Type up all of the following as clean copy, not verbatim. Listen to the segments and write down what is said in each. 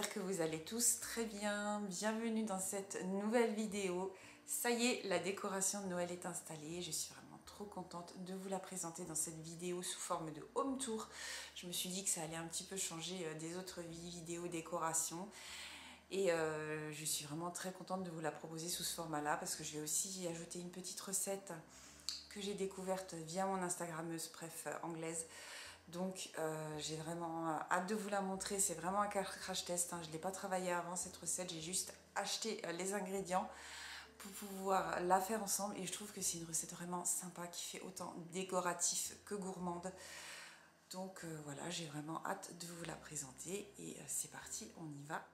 j'espère que vous allez tous très bien. Bienvenue dans cette nouvelle vidéo. Ça y est, la décoration de Noël est installée. Je suis vraiment trop contente de vous la présenter dans cette vidéo sous forme de home tour. Je me suis dit que ça allait un petit peu changer des autres vidéos décoration. Et je suis vraiment très contente de vous la proposer sous ce format-là parce que je vais aussi y ajouter une petite recette que j'ai découverte via mon Instagrammeuse bref anglaise. Donc j'ai vraiment hâte de vous la montrer. C'est vraiment un crash test, hein. Je ne l'ai pas travaillé avant cette recette, j'ai juste acheté les ingrédients pour pouvoir la faire ensemble. Et je trouve que c'est une recette vraiment sympa qui fait autant décoratif que gourmande. Donc voilà, j'ai vraiment hâte de vous la présenter. Et c'est parti, on y va.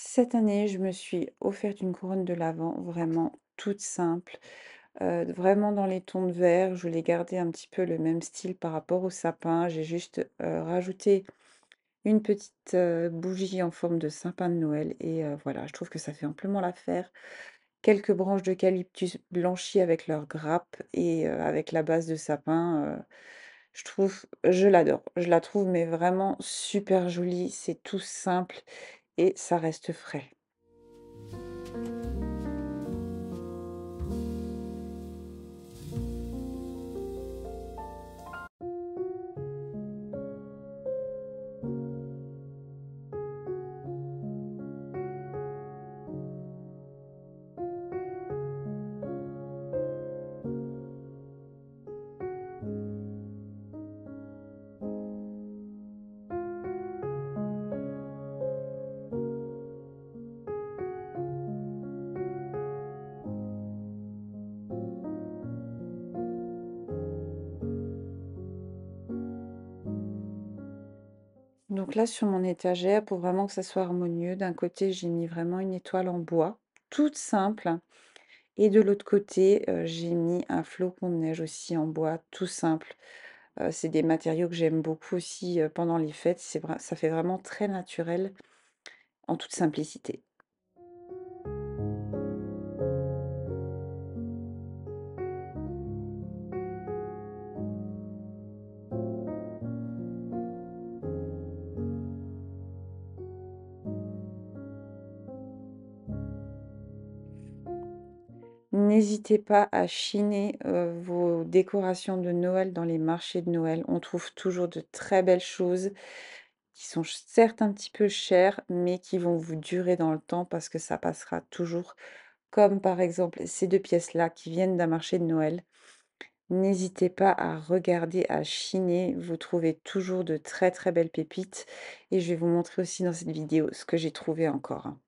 Cette année, je me suis offert une couronne de l'Avent, vraiment toute simple, vraiment dans les tons de vert. Je voulais garder un petit peu le même style par rapport au sapin. J'ai juste rajouté une petite bougie en forme de sapin de Noël et voilà, je trouve que ça fait amplement l'affaire. Quelques branches d'eucalyptus blanchies avec leur grappe et avec la base de sapin, je l'adore. Je la trouve mais vraiment super jolie, c'est tout simple et ça reste frais. Donc là, sur mon étagère, pour vraiment que ça soit harmonieux, d'un côté, j'ai mis vraiment une étoile en bois, toute simple, et de l'autre côté, j'ai mis un flocon de neige aussi en bois, tout simple. C'est des matériaux que j'aime beaucoup aussi, pendant les fêtes. Ça fait vraiment très naturel, en toute simplicité. N'hésitez pas à chiner, vos décorations de Noël dans les marchés de Noël. On trouve toujours de très belles choses qui sont certes un petit peu chères, mais qui vont vous durer dans le temps parce que ça passera toujours. Comme par exemple ces 2 pièces-là qui viennent d'un marché de Noël. N'hésitez pas à regarder, à chiner, vous trouvez toujours de très, très belles pépites et je vais vous montrer aussi dans cette vidéo ce que j'ai trouvé encore, hein.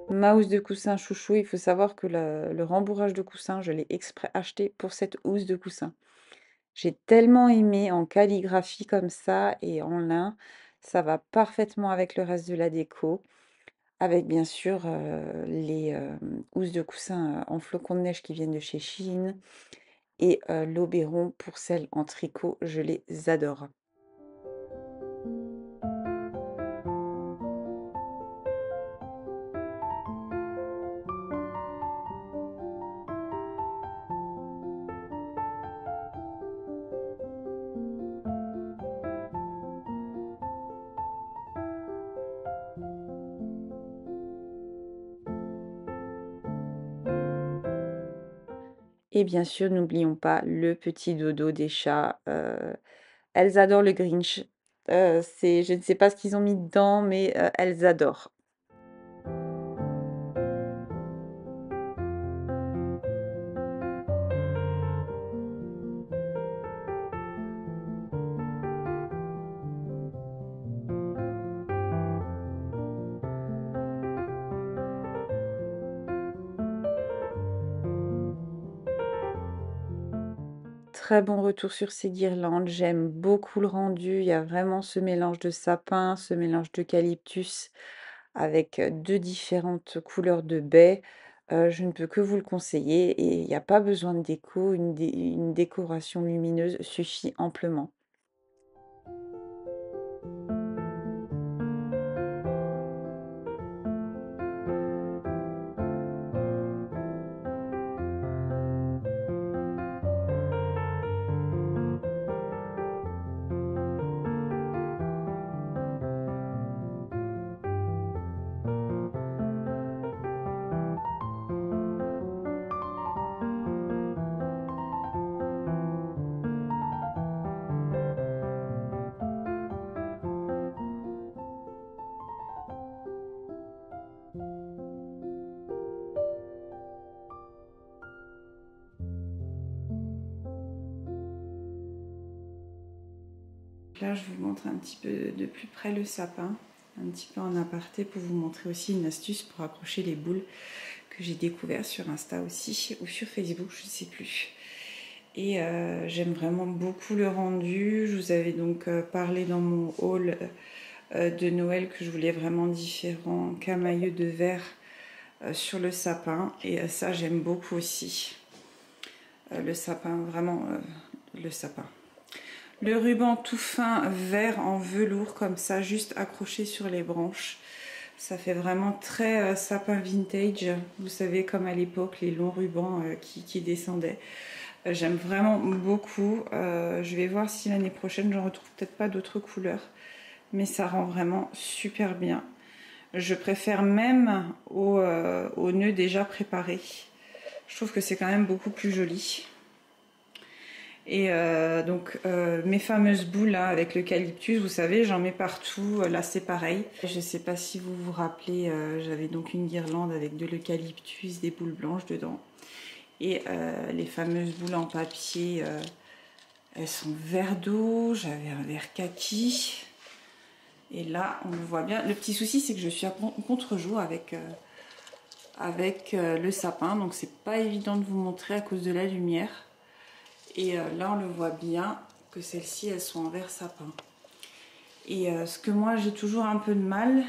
Ma housse de coussin chouchou, il faut savoir que le rembourrage de coussin, je l'ai exprès acheté pour cette housse de coussin. J'ai tellement aimé en calligraphie comme ça et en lin, ça va parfaitement avec le reste de la déco. Avec bien sûr, les, housses de coussin, en flocons de neige qui viennent de chez Shein et l'Oberon pour celles en tricot, je les adore. Et bien sûr, n'oublions pas le petit dodo des chats. Elles adorent le Grinch. Je ne sais pas ce qu'ils ont mis dedans, mais elles adorent. Très bon retour sur ces guirlandes. J'aime beaucoup le rendu. Il y a vraiment ce mélange de sapin, ce mélange d'eucalyptus avec deux différentes couleurs de baies. Je ne peux que vous le conseiller et il n'y a pas besoin de déco. Une décoration lumineuse suffit amplement. Là, je vous montre un petit peu de plus près le sapin, un petit peu en aparté pour vous montrer aussi une astuce pour accrocher les boules que j'ai découvert sur Insta aussi ou sur Facebook, je ne sais plus. Et j'aime vraiment beaucoup le rendu. Je vous avais donc parlé dans mon haul de Noël que je voulais vraiment différents camailleux de verre sur le sapin. Et ça, j'aime beaucoup aussi. Le sapin, vraiment le sapin. Le ruban tout fin vert en velours comme ça, juste accroché sur les branches. Ça fait vraiment très sapin vintage. Vous savez, comme à l'époque, les longs rubans qui descendaient. J'aime vraiment beaucoup. Je vais voir si l'année prochaine, j'en retrouve peut-être pas d'autres couleurs. Mais ça rend vraiment super bien. Je préfère même au nœud déjà préparé. Je trouve que c'est quand même beaucoup plus joli. Et donc mes fameuses boules là, avec l'eucalyptus, vous savez, j'en mets partout. Là c'est pareil. Je ne sais pas si vous vous rappelez, j'avais donc une guirlande avec de l'eucalyptus, des boules blanches dedans. Et les fameuses boules en papier, elles sont vert d'eau, j'avais un vert kaki. Et là on le voit bien. Le petit souci c'est que je suis à contre-jour avec le sapin. Donc c'est pas évident de vous montrer à cause de la lumière. Et là, on le voit bien que celles-ci, elles sont en vert sapin. Et ce que moi, j'ai toujours un peu de mal,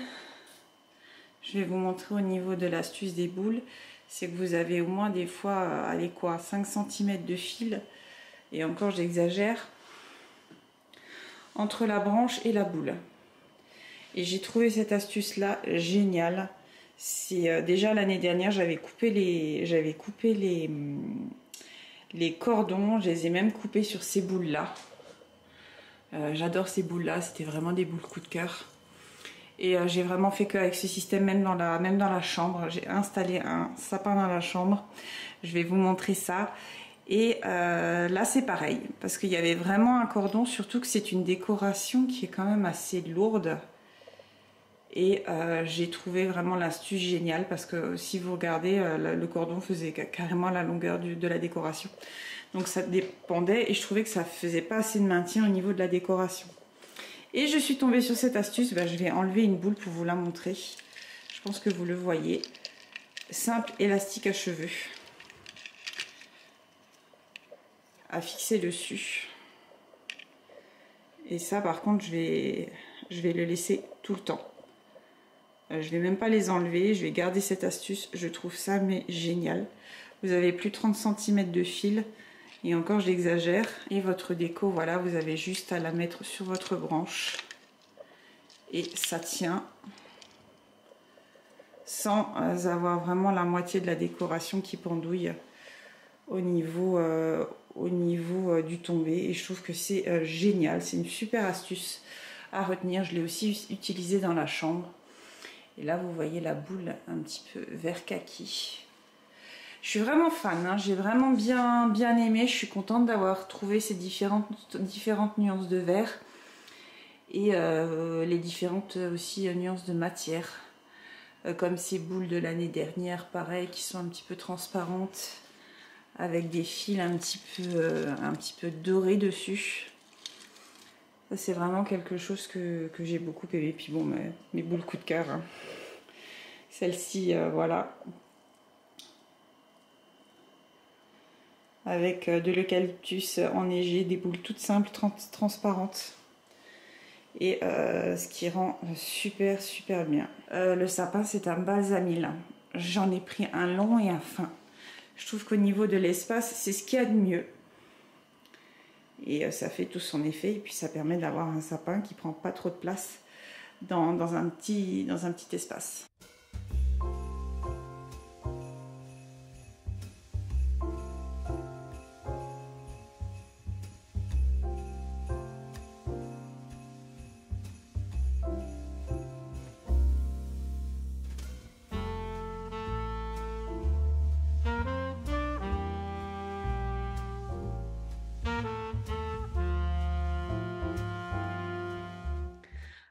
je vais vous montrer au niveau de l'astuce des boules, c'est que vous avez au moins des fois, allez quoi, 5 cm de fil, et encore j'exagère, entre la branche et la boule. Et j'ai trouvé cette astuce-là géniale. C'est déjà l'année dernière, j'avais coupé les cordons, je les ai même coupés sur ces boules-là. J'adore ces boules-là, c'était vraiment des boules coup de cœur. Et j'ai vraiment fait qu'avec ce système, même dans la chambre. J'ai installé un sapin dans la chambre. Je vais vous montrer ça. Et là, c'est pareil, parce qu'il y avait vraiment un cordon, surtout que c'est une décoration qui est quand même assez lourde. Et j'ai trouvé vraiment l'astuce géniale parce que si vous regardez, le cordon faisait carrément la longueur de la décoration. Donc ça dépendait et je trouvais que ça faisait pas assez de maintien au niveau de la décoration. Et je suis tombée sur cette astuce, je vais enlever une boule pour vous la montrer. Je pense que vous le voyez. Simple élastique à cheveux. À fixer dessus. Et ça par contre je vais le laisser tout le temps. Je vais même pas les enlever, je vais garder cette astuce, je trouve ça mais génial. Vous avez plus de 30 cm de fil et encore j'exagère. Et votre déco, voilà, vous avez juste à la mettre sur votre branche et ça tient sans avoir vraiment la moitié de la décoration qui pendouille au niveau du tombé. Et je trouve que c'est génial, c'est une super astuce à retenir. Je l'ai aussi utilisé dans la chambre. Et là, vous voyez la boule un petit peu vert kaki. Je suis vraiment fan, hein. J'ai vraiment bien aimé. Je suis contente d'avoir trouvé ces différentes nuances de vert et les différentes aussi nuances de matière. Comme ces boules de l'année dernière, pareil, qui sont un petit peu transparentes avec des fils un petit peu dorés dessus. Ça, c'est vraiment quelque chose que j'ai beaucoup aimé. Puis bon, mes boules coup de cœur, hein. Celle-ci, voilà. Avec de l'eucalyptus enneigé, des boules toutes simples, transparentes. Et ce qui rend super bien. Le sapin, c'est un balsamil. J'en ai pris un long et un fin. Je trouve qu'au niveau de l'espace, c'est ce qu'il y a de mieux. Et ça fait tout son effet. Et puis ça permet d'avoir un sapin qui prend pas trop de place dans un petit espace.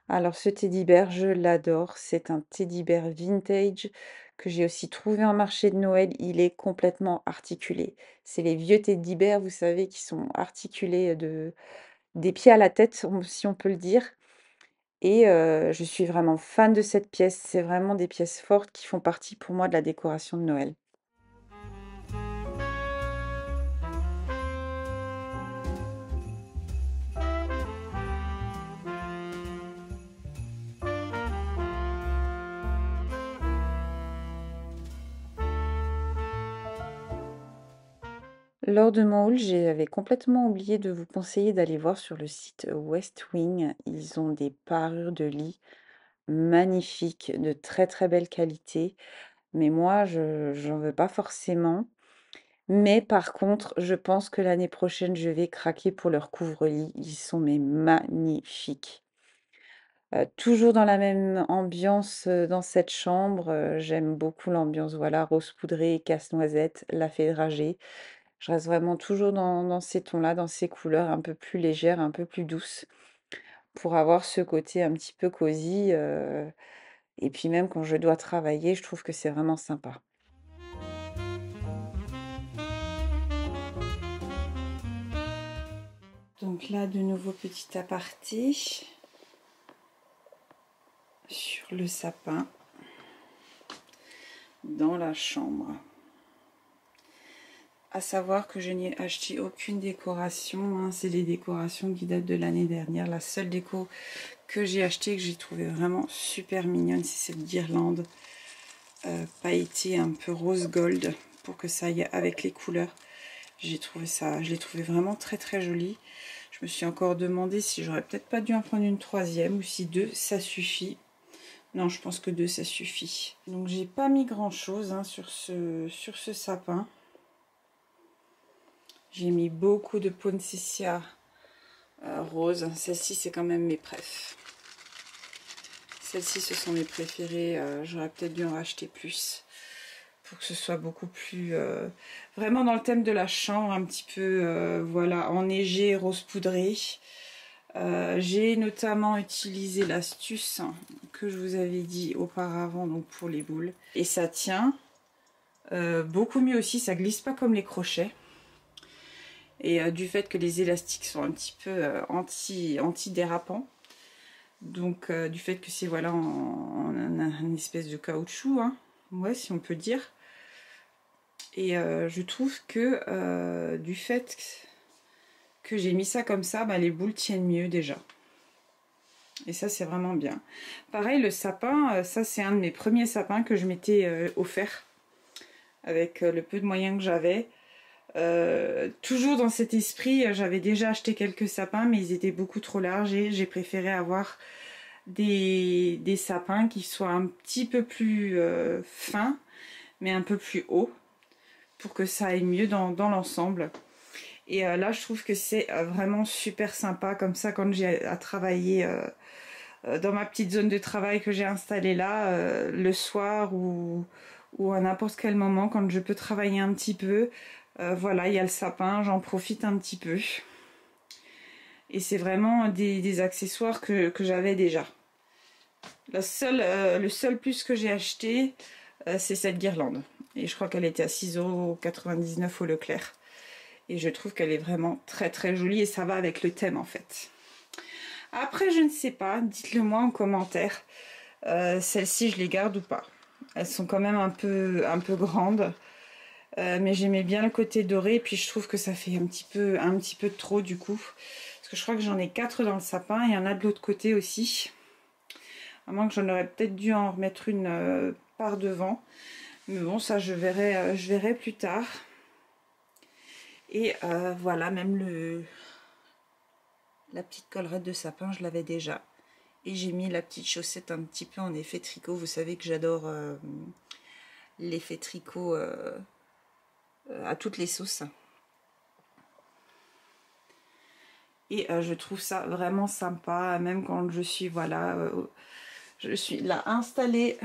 Alors ce teddy bear, je l'adore. C'est un teddy bear vintage que j'ai aussi trouvé en marché de Noël. Il est complètement articulé. C'est les vieux teddy bears, vous savez, qui sont articulés des pieds à la tête, si on peut le dire. Et je suis vraiment fan de cette pièce. C'est vraiment des pièces fortes qui font partie pour moi de la décoration de Noël. Lors de mon haul, j'avais complètement oublié de vous conseiller d'aller voir sur le site West Wing. Ils ont des parures de lit magnifiques, de très belle qualité. Mais moi, j'en veux pas forcément. Mais par contre, je pense que l'année prochaine, je vais craquer pour leurs couvre-lit. Ils sont mais magnifiques. Toujours dans la même ambiance dans cette chambre. J'aime beaucoup l'ambiance, voilà, rose poudré, casse-noisette, lafay dragée. Je reste vraiment toujours dans ces tons-là, dans ces couleurs un peu plus légères, un peu plus douces, pour avoir ce côté un petit peu cosy. Et puis même quand je dois travailler, je trouve que c'est vraiment sympa. Donc là, de nouveau petit aparté sur le sapin dans la chambre. À savoir que je n'ai acheté aucune décoration, hein. C'est les décorations qui datent de l'année dernière. La seule déco que j'ai achetée, que j'ai trouvé vraiment super mignonne, c'est cette guirlande pailletée un peu rose gold pour que ça aille avec les couleurs. J'ai trouvé ça, je l'ai trouvé vraiment très jolie. Je me suis encore demandé si j'aurais peut-être pas dû en prendre une troisième ou si deux ça suffit. Non, je pense que deux ça suffit. Donc j'ai pas mis grand chose, hein, sur ce sapin. J'ai mis beaucoup de poinsettia rose. Celle-ci, c'est quand même mes préfs. Celles-ci, ce sont mes préférées. J'aurais peut-être dû en racheter plus pour que ce soit beaucoup plus... vraiment dans le thème de la chambre, un petit peu, voilà, enneigé, rose poudré. J'ai notamment utilisé l'astuce que je vous avais dit auparavant, donc pour les boules. Et ça tient beaucoup mieux aussi, ça glisse pas comme les crochets. Et du fait que les élastiques sont un petit peu anti-dérapants. Donc du fait que c'est voilà une espèce de caoutchouc, hein, ouais, si on peut dire. Et je trouve que du fait que j'ai mis ça comme ça, bah, les boules tiennent mieux déjà. Et ça, c'est vraiment bien. Pareil, le sapin, ça c'est un de mes premiers sapins que je m'étais offert avec le peu de moyens que j'avais. Toujours dans cet esprit, j'avais déjà acheté quelques sapins, mais ils étaient beaucoup trop larges et j'ai préféré avoir des sapins qui soient un petit peu plus fins, mais un peu plus hauts, pour que ça aille mieux dans l'ensemble. Et là, je trouve que c'est vraiment super sympa, comme ça, quand j'ai à travailler dans ma petite zone de travail que j'ai installée là, le soir ou ou à n'importe quel moment quand je peux travailler un petit peu. Voilà, il y a le sapin, j'en profite un petit peu. Et c'est vraiment des accessoires que j'avais déjà. Le seul plus que j'ai acheté, c'est cette guirlande. Et je crois qu'elle était à 6,99 € au Leclerc. Et je trouve qu'elle est vraiment très très jolie et ça va avec le thème en fait. Après, je ne sais pas, dites-le moi en commentaire. Celles-ci, je les garde ou pas. Elles sont quand même un peu grandes. Mais j'aimais bien le côté doré. Et puis je trouve que ça fait un petit peu trop du coup. Parce que je crois que j'en ai 4 dans le sapin. Il y en a de l'autre côté aussi. À moins que j'en aurais peut-être dû en remettre une par devant. Mais bon, ça je verrai plus tard. Et voilà, même la petite collerette de sapin, je l'avais déjà. Et j'ai mis la petite chaussette un petit peu en effet tricot. Vous savez que j'adore l'effet tricot à toutes les sauces. Et je trouve ça vraiment sympa, même quand je suis, voilà, je suis là installée.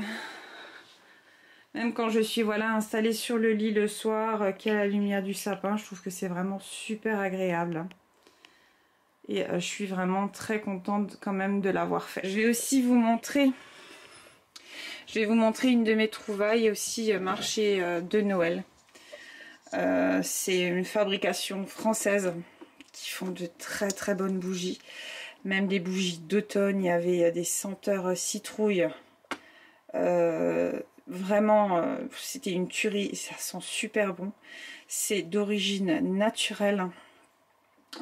Même quand je suis, voilà, installée sur le lit le soir, qu'il y a la lumière du sapin, je trouve que c'est vraiment super agréable. Et je suis vraiment très contente quand même de l'avoir fait. Je vais aussi vous montrer... Je vais vous montrer une de mes trouvailles aussi, marché de Noël. C'est une fabrication française qui font de très très bonnes bougies. Même des bougies d'automne, il y avait des senteurs citrouille. Vraiment, c'était une tuerie, ça sent super bon. C'est d'origine naturelle.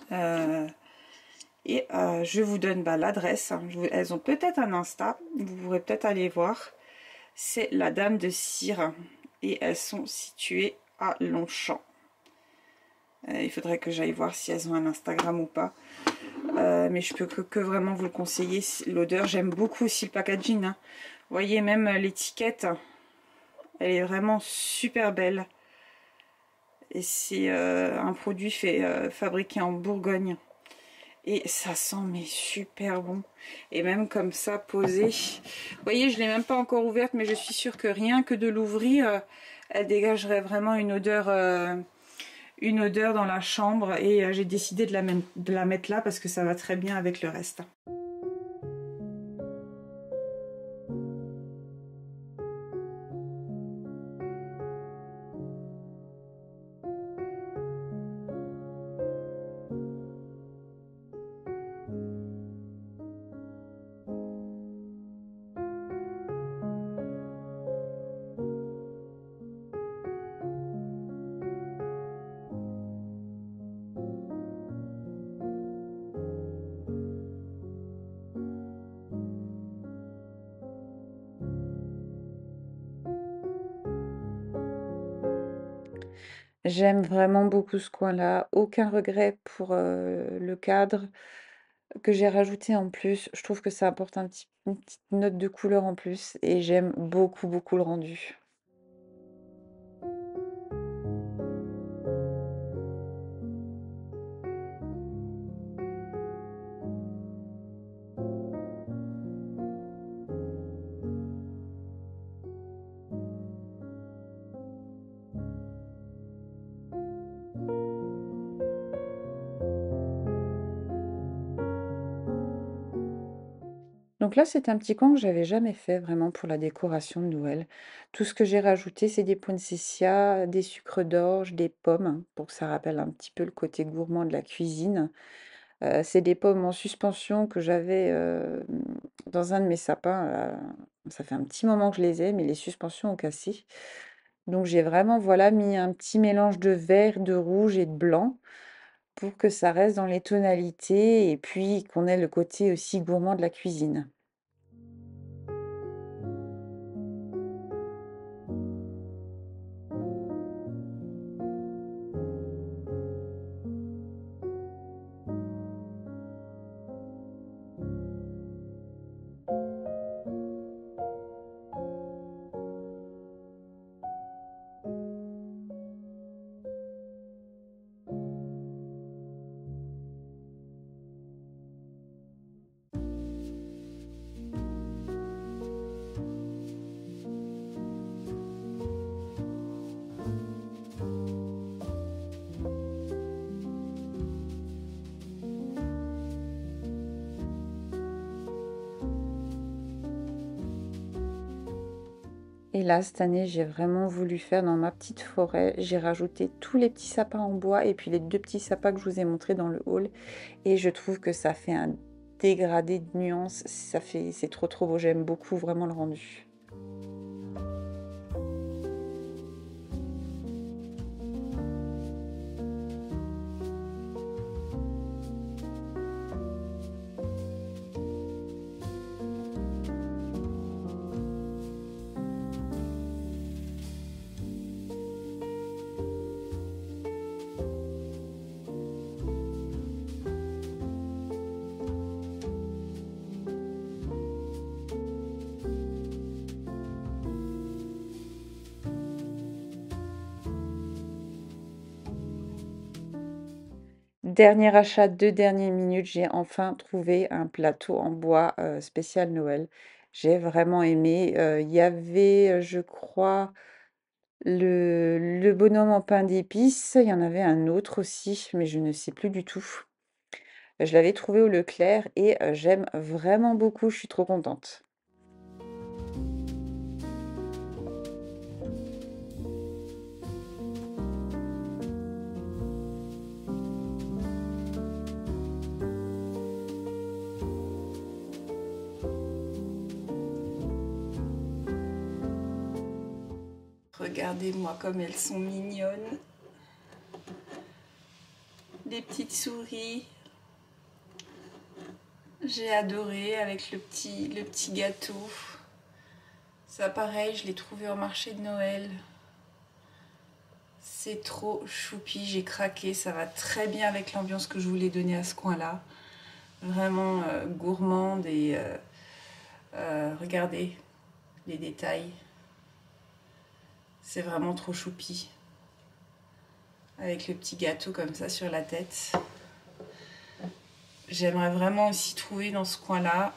Je vous donne l'adresse. Elles ont peut-être un Insta, vous pourrez peut-être aller voir. C'est la Dame de Cire et elles sont situées à Longchamp. Il faudrait que j'aille voir si elles ont un Instagram ou pas. Mais je peux que vraiment vous le conseiller. L'odeur, j'aime beaucoup aussi le packaging. Hein. Vous voyez, même l'étiquette, elle est vraiment super belle. Et c'est un produit fabriqué en Bourgogne. Et ça sent mais super bon. Et même comme ça, posé. Vous voyez, je ne l'ai même pas encore ouverte, mais je suis sûre que rien que de l'ouvrir, elle dégagerait vraiment une odeur dans la chambre. Et j'ai décidé de la mettre là parce que ça va très bien avec le reste. J'aime vraiment beaucoup ce coin-là. Aucun regret pour le cadre que j'ai rajouté en plus. Je trouve que ça apporte une petite note de couleur en plus. Et j'aime beaucoup, beaucoup le rendu. Donc là, c'est un petit coin que j'avais jamais fait vraiment pour la décoration de Noël. Tout ce que j'ai rajouté, c'est des poinsettias, des sucres d'orge, des pommes, pour que ça rappelle un petit peu le côté gourmand de la cuisine. C'est des pommes en suspension que j'avais dans un de mes sapins. Ça fait un petit moment que je les ai, mais les suspensions ont cassé. Donc j'ai vraiment, voilà, mis un petit mélange de vert, de rouge et de blanc pour que ça reste dans les tonalités et puis qu'on ait le côté aussi gourmand de la cuisine. Et là, cette année, j'ai vraiment voulu faire dans ma petite forêt. J'ai rajouté tous les petits sapins en bois et puis les 2 petits sapins que je vous ai montrés dans le hall. Et je trouve que ça fait un dégradé de nuances. C'est trop trop beau. J'aime beaucoup vraiment le rendu. Dernier achat de dernière minute, j'ai enfin trouvé un plateau en bois spécial Noël. J'ai vraiment aimé. Il y avait, je crois, le bonhomme en pain d'épices. Il y en avait un autre aussi, mais je ne sais plus du tout. Je l'avais trouvé au Leclerc et j'aime vraiment beaucoup. Je suis trop contente. Regardez-moi comme elles sont mignonnes. Les petites souris. J'ai adoré avec le petit gâteau. Ça pareil, je l'ai trouvé au marché de Noël. C'est trop choupi, j'ai craqué. Ça va très bien avec l'ambiance que je voulais donner à ce coin-là. Vraiment gourmande et regardez les détails. C'est vraiment trop choupi. Avec le petit gâteau comme ça sur la tête. J'aimerais vraiment aussi trouver dans ce coin-là.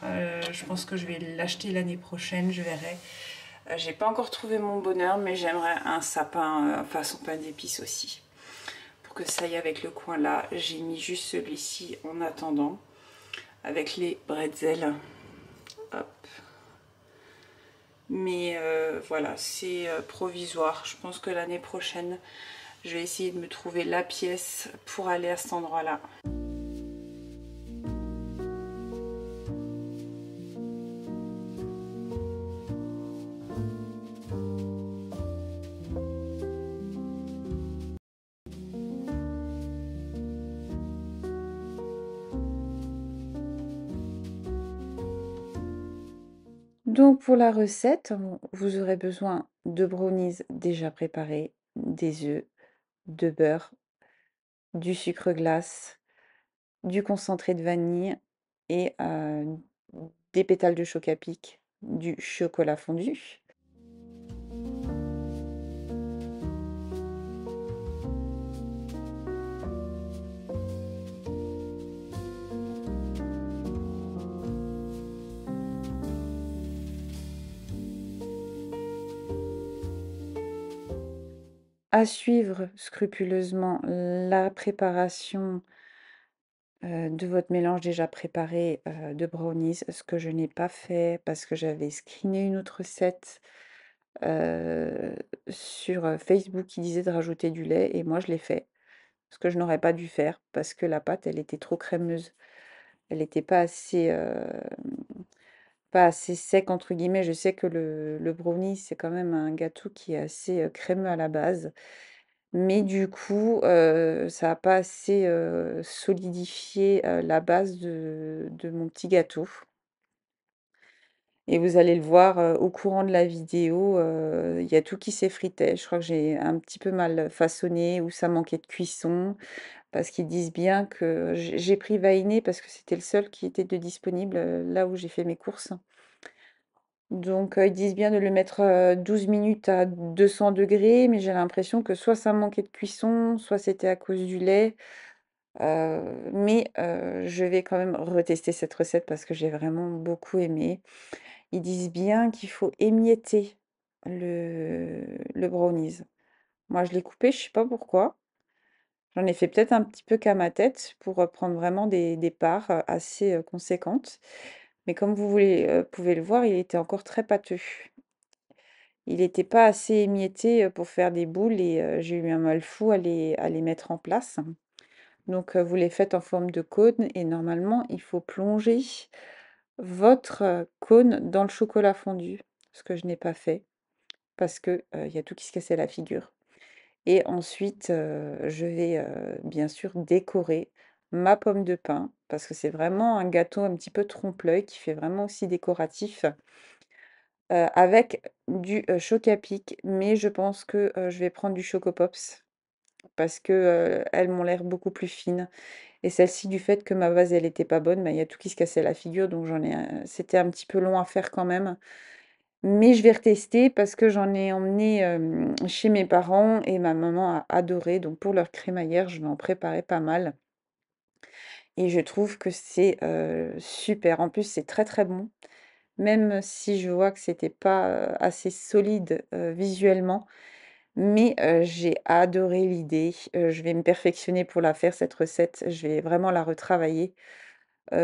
Je pense que je vais l'acheter l'année prochaine, je verrai. J'ai pas encore trouvé mon bonheur, mais j'aimerais un sapin façon pain d'épices aussi. Pour que ça aille avec le coin là. J'ai mis juste celui-ci en attendant. Avec les bretzels. Hop. Mais voilà, c'est provisoire. Je pense que l'année prochaine, je vais essayer de me trouver la pièce pour aller à cet endroit-là. Donc pour la recette, vous aurez besoin de brownies déjà préparés, des œufs, de beurre, du sucre glace, du concentré de vanille et des pétales de choc à pic, du chocolat fondu. À suivre scrupuleusement la préparation de votre mélange déjà préparé de brownies, ce que je n'ai pas fait parce que j'avais screené une autre recette euh, sur Facebook qui disait de rajouter du lait et moi je l'ai fait. Ce que je n'aurais pas dû faire parce que la pâte elle était trop crémeuse. Elle n'était pas assez sec entre guillemets. Je sais que le brownie c'est quand même un gâteau qui est assez crémeux à la base. Mais du coup, ça n'a pas assez, solidifié, la base de mon petit gâteau et vous allez le voir, au courant de la vidéo, il y a tout qui s'effritait. Je crois que j'ai un petit peu mal façonné ou ça manquait de cuisson parce qu'ils disent bien que j'ai pris Vainé parce que c'était le seul qui était de disponible, là où j'ai fait mes courses. Donc, ils disent bien de le mettre 12 minutes à 200 degrés, mais j'ai l'impression que soit ça manquait de cuisson, soit c'était à cause du lait. Mais je vais quand même retester cette recette parce que j'ai vraiment beaucoup aimé. Ils disent bien qu'il faut émietter le brownies. Moi, je l'ai coupé, je sais pas pourquoi. J'en ai fait peut-être un petit peu qu'à ma tête pour prendre vraiment des parts assez conséquentes. Mais comme vous pouvez le voir, il était encore très pâteux. il n'était pas assez émietté pour faire des boules et j'ai eu un mal fou à les mettre en place. Donc, vous les faites en forme de cône et normalement, il faut plonger votre cône dans le chocolat fondu, ce que je n'ai pas fait parce que il y a tout qui se cassait la figure. Et ensuite, je vais, bien sûr décorer ma pomme de pin parce que c'est vraiment un gâteau un petit peu trompe-l'œil qui fait vraiment aussi décoratif, avec du, choc à pic. Mais je pense que, je vais prendre du Choco Pops parce que, elles m'ont l'air beaucoup plus fines et celle-ci du fait que ma base elle était pas bonne, bah, il y a tout qui se cassait la figure donc c'était un petit peu long à faire quand même. Mais je vais retester parce que j'en ai emmené, chez mes parents et ma maman a adoré. Donc pour leur crémaillère, je vais en préparer pas mal et je trouve que c'est, super. En plus, c'est très, très bon. Même si je vois que c'était pas, assez solide, visuellement, mais j'ai adoré l'idée. Je vais me perfectionner pour la faire cette recette. Je vais vraiment la retravailler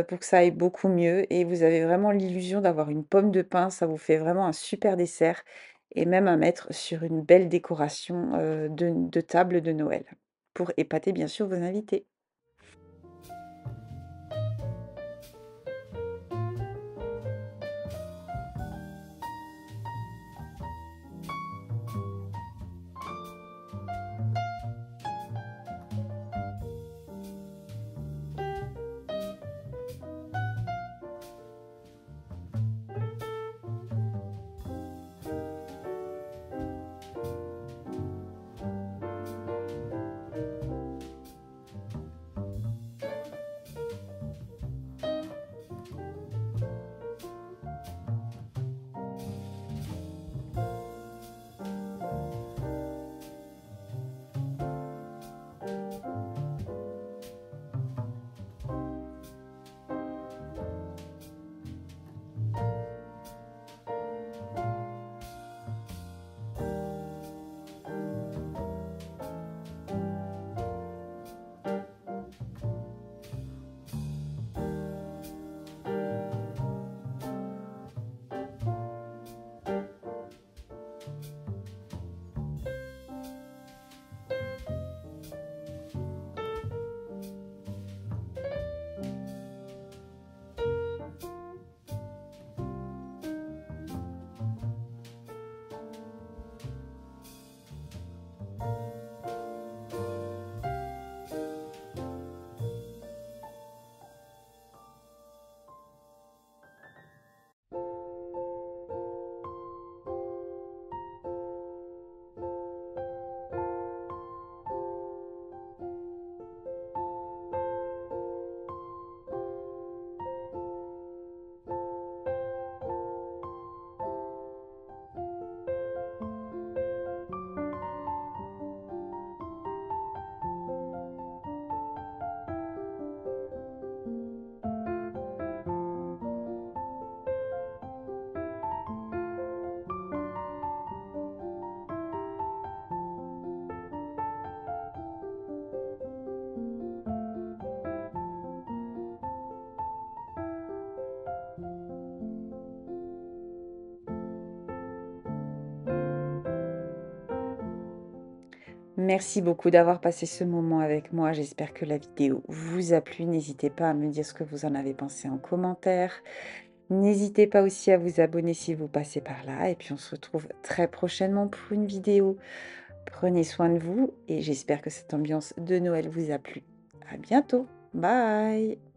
pour que ça aille beaucoup mieux et vous avez vraiment l'illusion d'avoir une pomme de pin, ça vous fait vraiment un super dessert et même à mettre sur une belle décoration, de table de Noël, pour épater bien sûr vos invités. Merci beaucoup d'avoir passé ce moment avec moi. J'espère que la vidéo vous a plu. N'hésitez pas à me dire ce que vous en avez pensé en commentaire. N'hésitez pas aussi à vous abonner si vous passez par là. Et puis on se retrouve très prochainement pour une vidéo. Prenez soin de vous et j'espère que cette ambiance de Noël vous a plu. À bientôt. Bye!